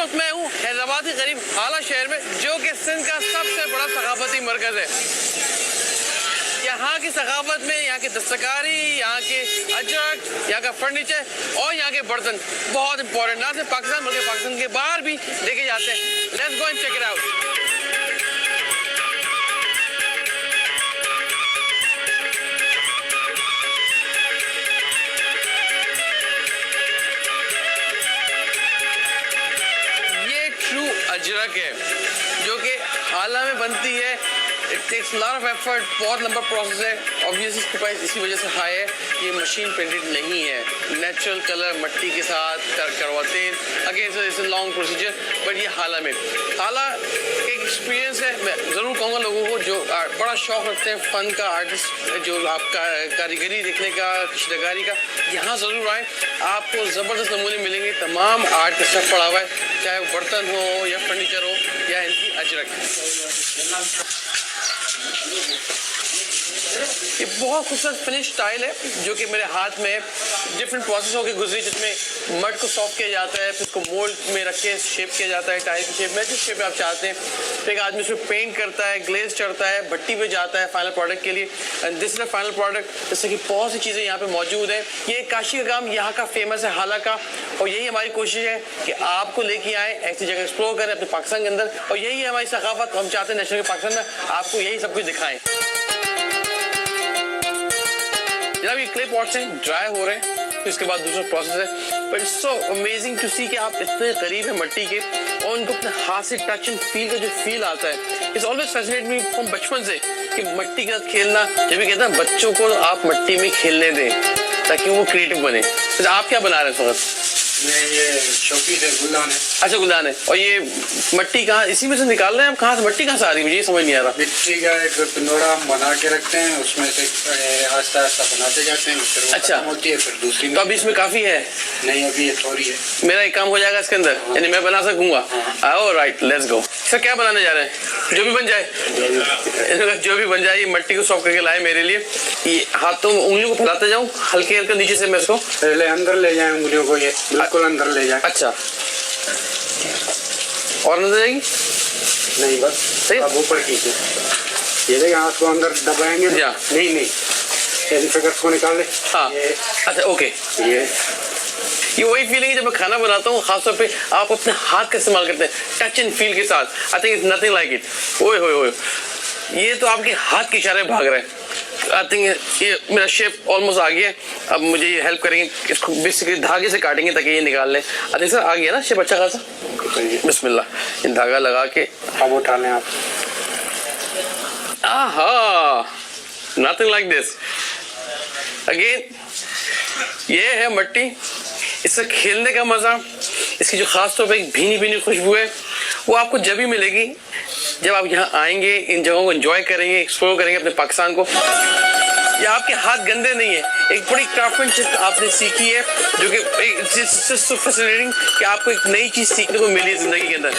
वक्त मैं हूँ हैदराबाद के करीब हाला शहर में, जो कि सिंध का सबसे बड़ा सकाफती मरकज है। यहाँ की सकाफत में यहाँ की दस्तकारी, यहाँ के अजरक, यहाँ का फर्नीचर और यहाँ के बर्तन बहुत इंपॉर्टेंट, ना सिर्फ पाकिस्तान बल्कि पाकिस्तान के बाहर भी लेके जाते हैं। Let's go and check it out. Ajrak है जो कि हाला में बनती है। It takes lot of effort, बहुत लंबा प्रोसेस है। ऑब्वियसली इसकी प्राइस इसी वजह से हाई है, ये मशीन प्रिंटेड नहीं है, नेचुरल कलर मट्टी के साथ करवाते हैं। Again it's a long procedure, but ये हाला में एक एक्सपीरियंस है। मैं ज़रूर कहूँगा लोगों को जो बड़ा शौक़ रखते हैं फ़न का, आर्टिस्ट जो आपका कारीगरी देखने का, शिल्पकारी का, यहाँ ज़रूर आए। आपको ज़बरदस्त नमूने मिलेंगे। तमाम आर्ट का स्टफ पड़ा हुआ है, चाहे वो बर्तन हो या फर्नीचर हो या इनकी अजरक। ये बहुत खूबसूरत फिनिश स्टाइल है जो कि मेरे हाथ में डिफरेंट प्रोसेसों के गुजरी, जिसमें मड को सॉफ्ट किया जाता है, फिर उसको मोल्ड में रख के शेप किया जाता है, टाइल की शेप में, जिस शेप में आप चाहते हैं। फिर एक आदमी उसमें पेंट करता है, ग्लेज चढ़ता है, भट्टी पे जाता है फाइनल प्रोडक्ट के लिए। And this is the final product. जैसे कि बहुत सी चीज़ें यहाँ पे मौजूद हैं। ये काशी का काम यहाँ का फेमस है, हाला का, और यही हमारी कोशिश है कि आपको लेके आए, ऐसी जगह एक्सप्लोर करें अपने पाकिस्तान के अंदर, और यही है हमारी सकाफत। हम चाहते हैं नेशनल के पाकिस्तान में आपको यही सब कुछ दिखाएं। जनाब ये क्ले पॉट्स हैं, ड्राई हो रहे हैं, तो इसके बाद दूसरा प्रोसेस है। But it's so amazing to see कि आप इतने करीब हैं मट्टी के और उनको अपने हाथ से टच एंड फील का जो फील आता है, it's always fascinate me from बचपन से कि मट्टी के साथ खेलना। जब भी कहते हैं बच्चों को आप मट्टी में खेलने दें ताकि वो क्रिएटिव बने। तो आप क्या बना रहे हैं इस वक्त? ये शौकीन है, गुलदान है। अच्छा गुलदान है। और ये मट्टी कहाँ, इसी में से निकाल रहे हैं आप? कहाँ से मट्टी कहाँ से आ रही है, मुझे ये समझ नहीं आ रहा। मिट्टी का एक पिंडोरा हम बना के रखते हैं, उसमें से आस्ता आस्ता बनाते जाते हैं, फिर अच्छा होती है, फिर दूसरी। तो अभी इसमें काफी है? नहीं, अभी ये थोड़ी है। मेरा एक काम हो जाएगा इसके अंदर, यानी मैं बना सकूंगा। Right, let's go. सर क्या बनाने जा रहे हैं? जो भी बन जाए, जो भी बन जाए। ये मट्टी को सॉफ्ट करके लाए मेरे लिए। ये हाथों उंगलियों को फैलाते जाऊँ हल्के हल्के नीचे से, मैं इसको पहले अंदर ले जाए उंगलियों को, ये बिल्कुल अंदर ले जाए। अच्छा, और अंदर जाएगी? नहीं, बस सही। अब ऊपर खींचे, ये देखिए हाथ को अंदर दबाएंगे। नहीं, फिगर को निकाल ले। हाँ, अच्छा ओके। ये वही फीलिंग है जब मैं खाना बनाता हूँ, खासतौर पे आप अपने हाथ का इस्तेमाल करते हैं टच एंड फील के साथ। I think it's nothing like it. ओए होए होए, ये तो आपके हाथ के इशारे भाग रहे हैं। आई थिंक ये मेरा शेप ऑलमोस्ट आ गया है। अब मुझे ये हेल्प करेंगे, इसको बेसिकली धागे से काटेंगे ताकि ये निकाल लें। आई थिंक सर आ गया ना शेप अच्छा खासा। बिस्मिल्लाह, इन धागा लगा के अब उठा लें आप। आहा, नथिंग लाइक दिस। अगेन ये है मट्टी, इससे खेलने का मज़ा, इसकी जो ख़ास तौर पे एक भीनी भीनी खुशबू है, वो आपको जब भी मिलेगी जब आप यहाँ आएंगे, इन जगहों को एंजॉय करेंगे, एक्सप्लोर करेंगे अपने पाकिस्तान को। या आपके हाथ गंदे नहीं है, एक बड़ी क्राफ्टमैनशिप आपने सीखी है जो कि फैसिनेटिंग कि आपको एक नई चीज़ सीखने को मिली है ज़िंदगी के अंदर।